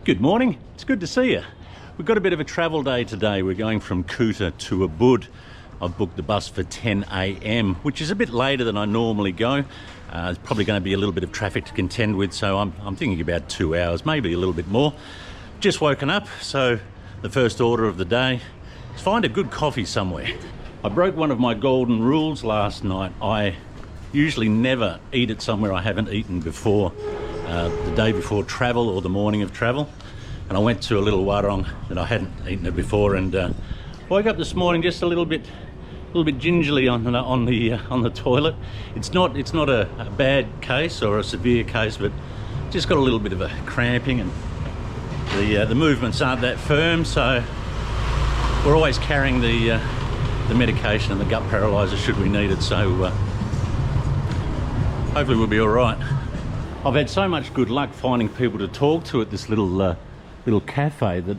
Good morning, it's good to see you. We've got a bit of a travel day today. We're going from Kuta to Ubud. I've booked the bus for 10 a.m, which is a bit later than I normally go. There's probably going to be a little bit of traffic to contend with, so I'm thinking about 2 hours, maybe a little bit more. Just woken up, so the first order of the day is find a good coffee somewhere. I broke one of my golden rules last night. I usually never eat at somewhere I haven't eaten before. The day before travel or the morning of travel, and I went to a little warung that I hadn't eaten it before, and woke up this morning just a little bit gingerly on the toilet. It's not a bad case or a severe case, but just got a little bit of a cramping, and the movements aren't that firm, so we're always carrying the medication and the gut paralyzer should we need it. So hopefully we'll be all right. I've had so much good luck finding people to talk to at this little cafe that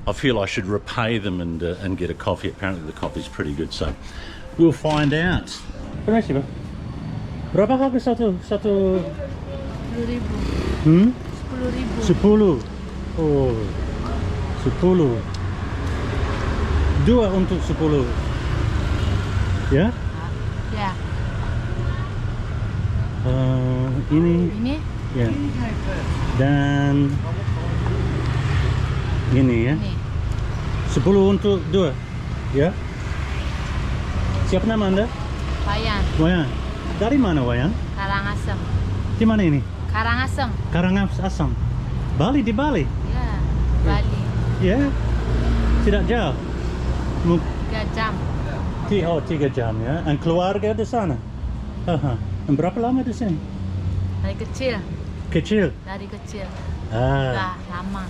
I feel I should repay them and get a coffee. Apparently the coffee's pretty good, so we'll find out. Berapa harga satu? 10.000. 10. Oh, 10. Dua untuk 10. Ya? Ya. Ini ya, dan ini ya, 10 untuk 2 ya. Siapa nama Anda? Wayan. Wayan. Dari mana Wayan? Karangasem. Di mana ini? Karangasem. Karangasem. Bali, di Bali? Ya, Bali. Ya. Tidak jauh. 3 jam. 3 jam ya. Dan keluarga di sana? Dan berapa lama di sini? Dari kecil. Kecil? Dari kecil. Ah. Udah lama.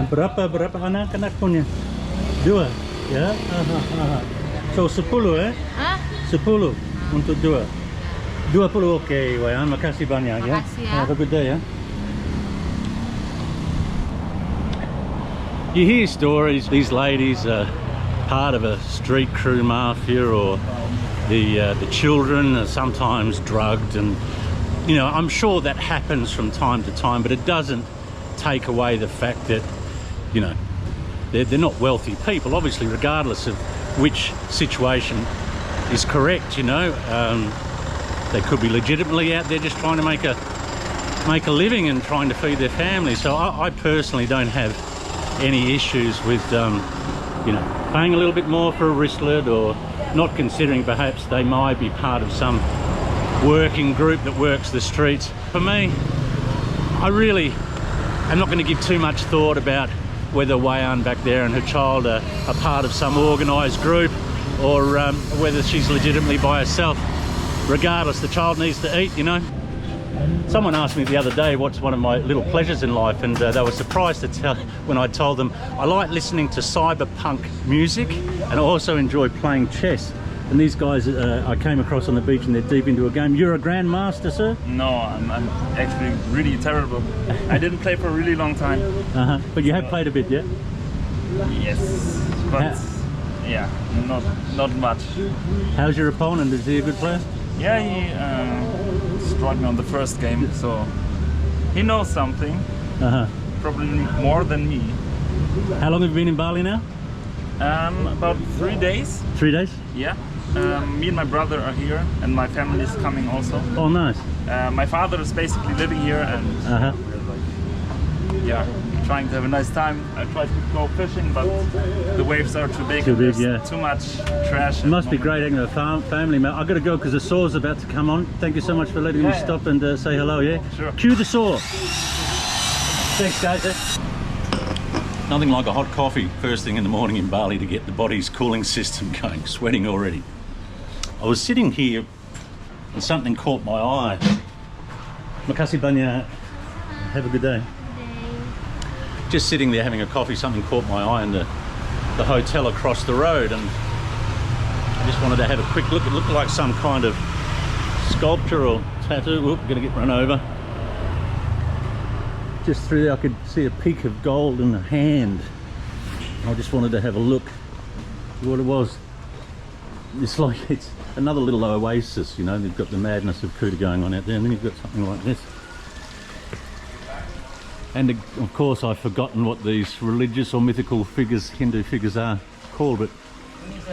Berapa anak-anak punya? 2 ya. So 10 ya? Hah? 10 untuk 2. 20 oke, Wayan. Makasih banyak ya. Makasih ya. Have a good day ya. You hear stories, these ladies are part of a street crew mafia, or the children are sometimes drugged, and you know, I'm sure that happens from time to time, but it doesn't take away the fact that, you know, they're not wealthy people, obviously, regardless of which situation is correct. You know, they could be legitimately out there just trying to make a living and trying to feed their family. So I personally don't have any issues with you know, paying a little bit more for a wristlet, or not considering perhaps they might be part of some working group that works the streets. For me, I really am not going to give too much thought about whether Wayan back there and her child are part of some organised group, or whether she's legitimately by herself. Regardless, the child needs to eat, you know. Someone asked me the other day what's one of my little pleasures in life, and they were surprised to tell when I told them I like listening to cyberpunk music, and I also enjoy playing chess. And these guys I came across on the beach, and they're deep into a game. You're a grandmaster, sir? No, I'm actually really terrible. I didn't play for a really long time. But you have played a bit, yeah? Yes, but yeah, not much. How's your opponent? Is he a good player? Yeah, he destroyed me on the first game, so he knows something. Probably more than me. How long have you been in Bali now? About 3 days. 3 days? Yeah. Me and my brother are here, and my family is coming also. Oh, nice. My father is basically living here, and we're like, yeah, trying to have a nice time. I tried to go fishing, but the waves are too big. Yeah. Too much trash. It must be great having a family. I've got to go because the saw's about to come on. Thank you so much for letting me stop and say hello, yeah? Sure. Cue the saw. Thanks, guys. Nothing like a hot coffee first thing in the morning in Bali to get the body's cooling system going. Sweating already. I was sitting here and something caught my eye. Makasih banyak. Have a good day. Just sitting there having a coffee, something caught my eye in the hotel across the road, and I just wanted to have a quick look. It looked like some kind of sculpture or tattoo. Oop, gonna get run over. Just through there I could see a peak of gold in a hand. I just wanted to have a look what it was. It's like it's another little oasis, you know. They've got the madness of Kuta going on out there, and then you've got something like this. And of course I've forgotten what these religious or mythical figures, Hindu figures are called, but...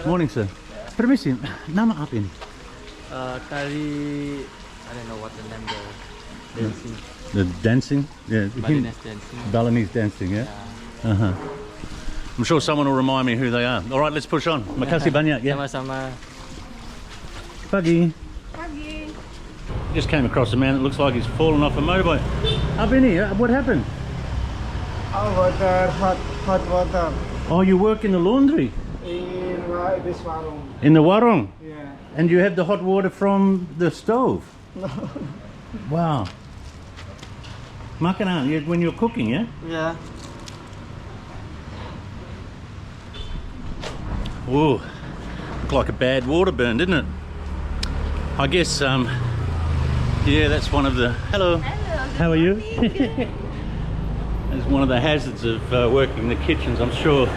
Morning, sir. Permisi, nama apa ini? Tari, I don't know what the name, the dancing. The dancing? Yeah. Balinese dancing. Balinese dancing, yeah? Uh-huh. I'm sure someone will remind me who they are. All right, let's push on. Makasih banyak, yeah? Sama-sama. Pagi. Pagi. Just came across a man that looks like he's fallen off a motorbike. Up in here, what happened? Water, hot water. Oh, you work in the laundry? In this warung. In the warung? Yeah. And you have the hot water from the stove? No. Wow. Makanan, when you're cooking, yeah? Yeah. Whoa, looked like a bad water burn, didn't it? I guess, yeah, that's one of the... Hello. Hello. How are you? It's one of the hazards of working in the kitchens. I'm sure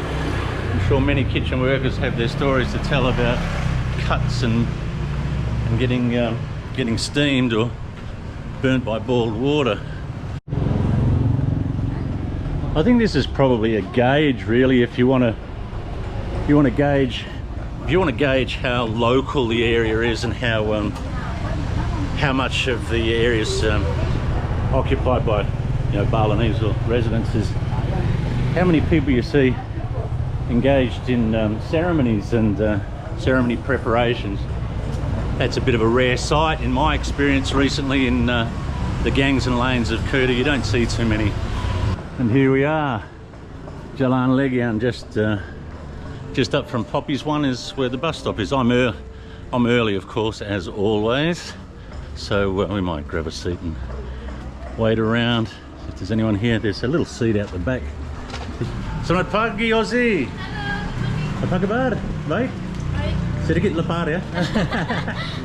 many kitchen workers have their stories to tell about cuts and getting steamed or burnt by boiled water. I think this is probably a gauge, really, if you want to gauge how local the area is and how much of the area is occupied by, you know, Balinese or residences. How many people you see engaged in ceremonies and ceremony preparations. That's a bit of a rare sight in my experience recently in the gangs and lanes of Kuta. You don't see too many. And here we are, Jalan Legian, just up from Poppy's One is where the bus stop is. I'm early, of course, as always, so we might grab a seat and wait around. If there's anyone here, there's a little seat out the back. Selamat pagi, Ozzy. Apa kabar? Baik? Baik. Sedikit lapar ya?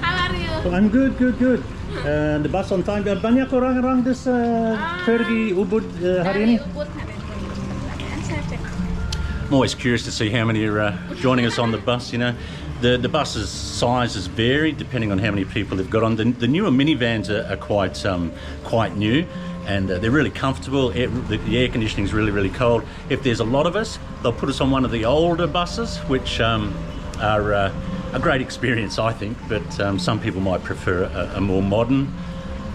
How are you? Oh, I'm good. The bus on time. Banyak orang-orang pergi Ubud hari ini? Ubud hari ini. I'm always curious to see how many are joining us on the bus. You know, the bus's sizes vary depending on how many people they've got on. The newer minivans are quite new, and they're really comfortable. The air conditioning is really cold. If there's a lot of us, they'll put us on one of the older buses, which are a great experience, I think. But some people might prefer a more modern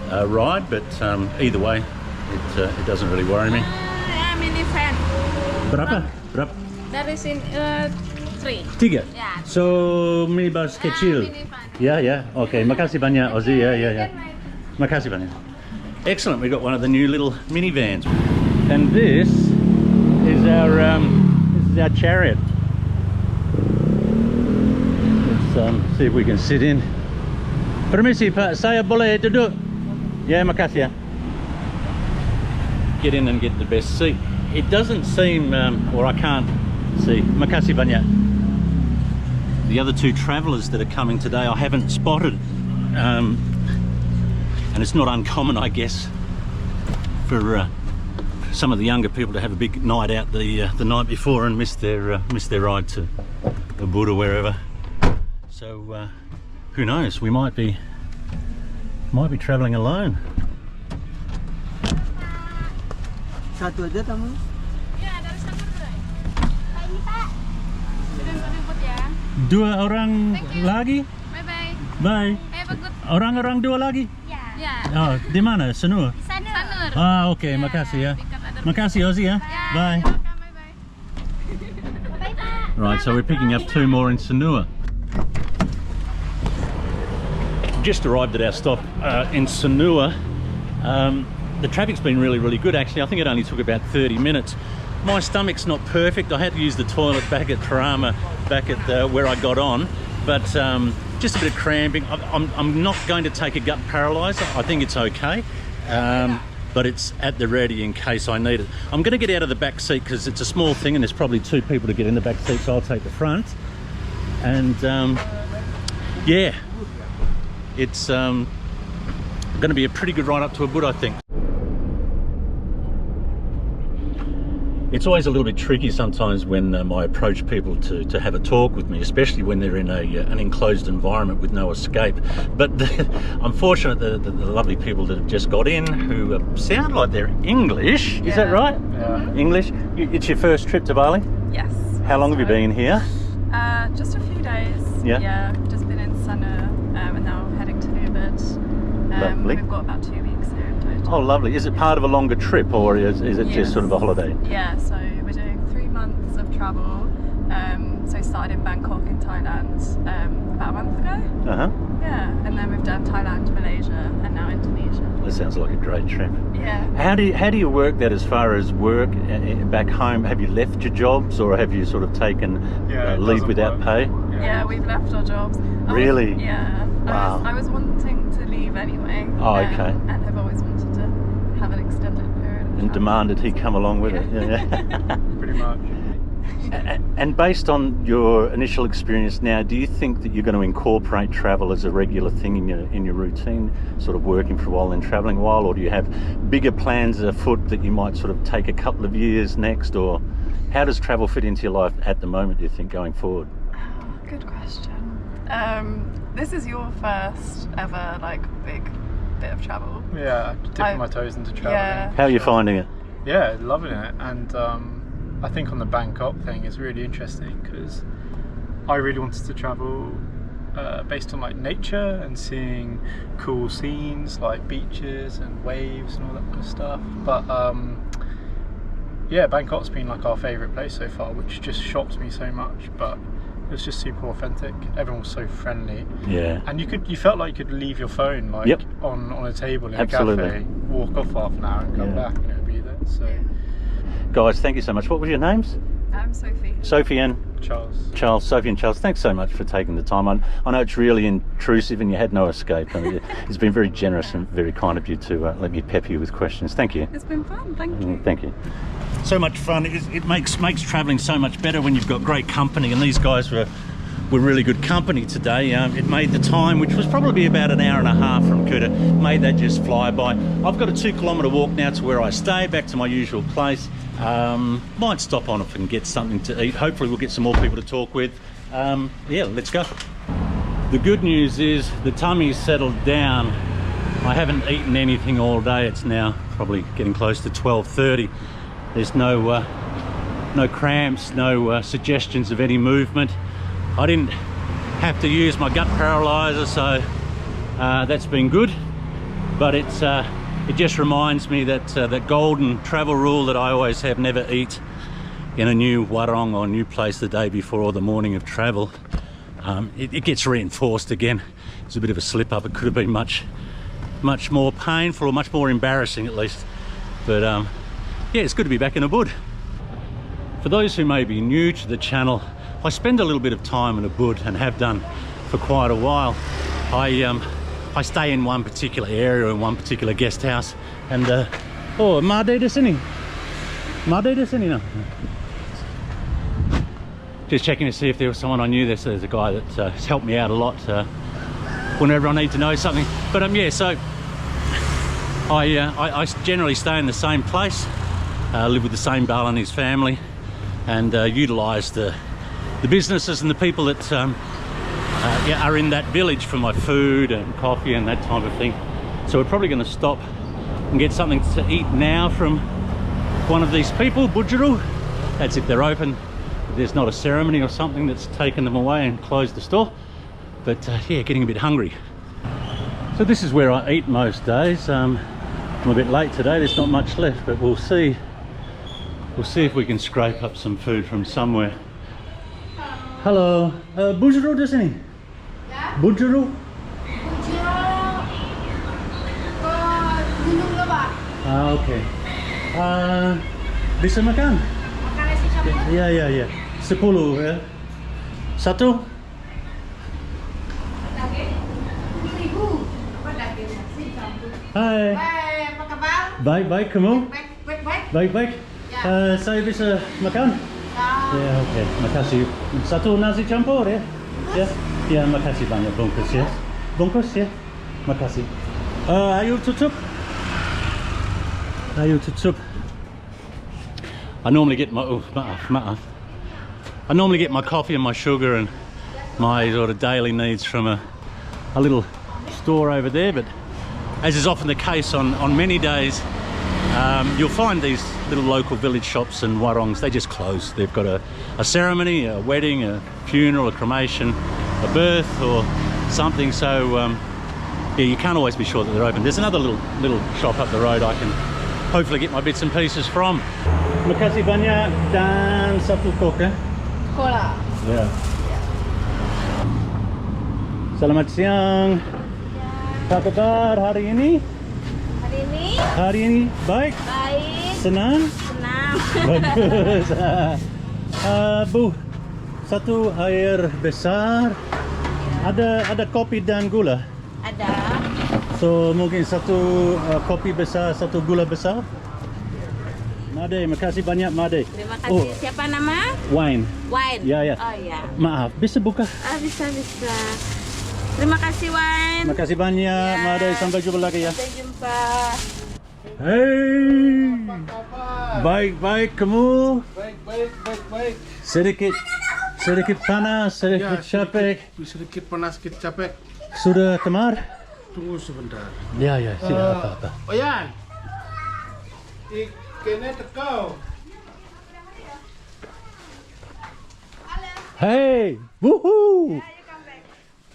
ride. But either way, it doesn't really worry me. Minivan. Berapa? Dari sini 3. 3. Yeah. So minibus kecil. Minivan. Yeah. Okay. Makasih banyak, Ozzy. Yeah. Makasih banyak. Excellent. We've got one of the new little minivans, and this is our chariot. Let's see if we can sit in. Permisi, Pak. Saya boleh duduk? Ya, makasih ya. Get in and get the best seat. It doesn't seem, or I can't see. Makasih banyak. The other two travellers that are coming today, I haven't spotted. And it's not uncommon, I guess, for some of the younger people to have a big night out the night before and miss their ride to Ubud or wherever. So who knows? We might be travelling alone. Satu aja tamu. Ya, dari sana dulu. Pagi, Pak. Sudah Ubud ya. Dua orang lagi? Bye. Bye. Have a good. Orang dua lagi? Ya. Oh, di mana? Sanur? Sanur. Ah, okay. Makasih ya. Makasih, Ozzy ya. Bye. Bye, Pak. Right, so we're picking up 2 more in Sanur. Just arrived at our stop in Sanur. The traffic's been really good actually. I think it only took about 30 minutes. My stomach's not perfect. I had to use the toilet back at Tarama, back at where I got on, but just a bit of cramping. I'm not going to take a gut paralyzer. I think it's okay, but it's at the ready in case I need it. I'm going to get out of the back seat because it's a small thing and there's probably 2 people to get in the back seat, so I'll take the front. And yeah, it's going to be a pretty good ride up to Ubud, I think. It's always a little bit tricky sometimes when I approach people to have a talk with me, especially when they're in an enclosed environment with no escape. But I'm fortunate that the lovely people that have just got in, who sound like they're English. Is that right? Yeah. English? It's your first trip to Bali? Yes. How long have you been here? Just a few days. Yeah. Yeah, we've just been in Sana and now heading to Ubud. Lovely. We've got about 2 weeks here in total. Oh, lovely. Is it part of a longer trip, or is it just Yes. sort of a holiday? Yeah, so we're doing 3 months of travel. So started in Bangkok in Thailand about a month ago. Uh-huh. Yeah, and then we've done Thailand, Malaysia, and now Indonesia. That sounds like a great trip. Yeah. How do you work that as far as work back home? Have you left your jobs, or have you sort of taken Yeah, it leave doesn't without work. pay? Yeah, we've left our jobs. Really? Yeah. Wow. I was wanting to leave anyway. Oh, okay. And have always wanted to have an extended period of And travel. demanded he come along with it. Yeah. Pretty much. And based on your initial experience now, do you think that you're going to incorporate travel as a regular thing in your routine, sort of working for a while and travelling a while, or do you have bigger plans afoot that you might sort of take a couple of years next, or how does travel fit into your life at the moment, do you think, going forward? Oh, good question. This is your first ever like big bit of travel. Yeah, dipping my toes into traveling. Yeah. How are you finding it? Yeah, loving it. And I think on the Bangkok thing is really interesting because I really wanted to travel based on like nature and seeing cool scenes like beaches and waves and all that kind of stuff. But yeah, Bangkok's been like our favourite place so far, which just shocked me so much. But it was just super authentic. Everyone was so friendly. Yeah. And you felt like you could leave your phone like Yep. on a table in Absolutely. a cafe, walk off half an hour and come Yeah. back and it'll be there. So Guys, thank you so much. What were your names? I'm Sophie. Sophie and Charles. Charles. Sophie and Charles, thanks so much for taking the time. I know it's really intrusive and you had no escape. I mean, it's been very generous and very kind of you to let me pepper you with questions. Thank you. It's been fun, thank you. Thank you. So much fun. It makes travelling so much better when you've got great company, and these guys were really good company today. It made the time, which was probably about an hour and a half from Kuta, made that just fly by. I've got a 2-kilometre walk now to where I stay, back to my usual place. Might stop on if I can get something to eat. Hopefully we'll get some more people to talk with. Yeah, let's go. The good news is the tummy's settled down. I haven't eaten anything all day. It's now probably getting close to 12:30. There's no cramps, no suggestions of any movement. I didn't have to use my gut paralyzer, so that's been good. But it just reminds me that that golden travel rule that I always have: never eat in a new warong or new place the day before or the morning of travel. It gets reinforced again. It's a bit of a slip up. It could have been much more painful, or much more embarrassing at least. But yeah, it's good to be back in Ubud. For those who may be new to the channel, I spend a little bit of time in Ubud and have done for quite a while. I stay in one particular area, in one particular guest house, and oh, Made di sini. Made di sini now. Just checking to see if there was someone I knew. There's a guy that has helped me out a lot whenever I need to know something. But yeah, so I generally stay in the same place, live with the same Bal and his family, and utilise the businesses and the people that yeah, are in that village for my food and coffee and that type of thing. So we're probably going to stop and get something to eat now from one of these people, Bujuru. That's if they're open. There's not a ceremony or something that's taken them away and closed the store. But yeah, getting a bit hungry. So this is where I eat most days. I'm a bit late today, there's not much left, but we'll see. We'll see if we can scrape up some food from somewhere. Hello, Bujuru di sini? Ya, Bujuru? ke Gunung Lebak. Ah, okay. Bisa makan? Makan nasi campur. Ya. 10 ya. Satu? Daging 1.000. Apa daging nasi campur? Hai. Hai, apa kabar? Baik, kamu? Baik. Baik. Saya bisa makan? Ya, oke. Makasih. Satu nasi campur ya? Ya, makasih banyak. Bungkus ya. Bungkus ya. Makasih. Ayo tutup. I normally get my I normally get my coffee and my sugar and my sort of daily needs from a little store over there, but as is often the case on many days, you'll find these little local village shops and warongs, they just close. They've got a ceremony, a wedding, a funeral, a cremation, a birth or something, so yeah, you can't always be sure that they're open. There's another little shop up the road I can hopefully get my bits and pieces from. Makasih banyak dan satu coke. Cola. Ya. Selamat siang. Apa kabar hari ini? Hari ini baik? Baik. Senang? Senang. Bagus. Bu, satu air besar. Ada kopi dan gula? Ada. So mungkin satu kopi besar, satu gula besar. Made, makasih banyak Made. Terima kasih. Siapa nama? Wine. Wine. Ya, ya. Oh ya. Maaf, bisa buka? Bisa. Terima kasih Wine. Makasih banyak Made, sampai jumpa lagi ya. Sampai jumpa. Hey, baik kamu? Baik. Sedikit panas, sedikit capek. Sedikit panas, sedikit capek. Sudah kemar? Tunggu sebentar. Ya, tidak apa-apa. Oyan. Ikene tekau. Hey, wuhu.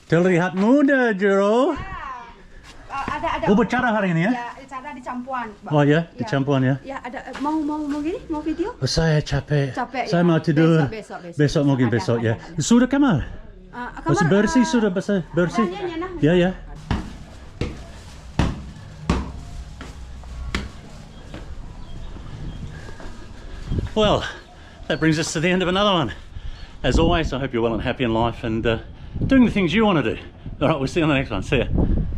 Terlihat muda, Jero. Ada. Upacara hari ini ya? Ya, acara di Campuan. Pak. Oh ya, di Campuan ya? Ya, ada mau gini? Mau video? Oh, saya capek. Saya ya. mau tidur. Besok. Mungkin Ada, besok ya. ada. Sudah kamar? Kamar, Bersih sudah bersih. Ya. Well, that brings us to the end of another one. As always, I hope you're well and happy in life and doing the things you want to do. All right, we'll see you on the next one. See ya.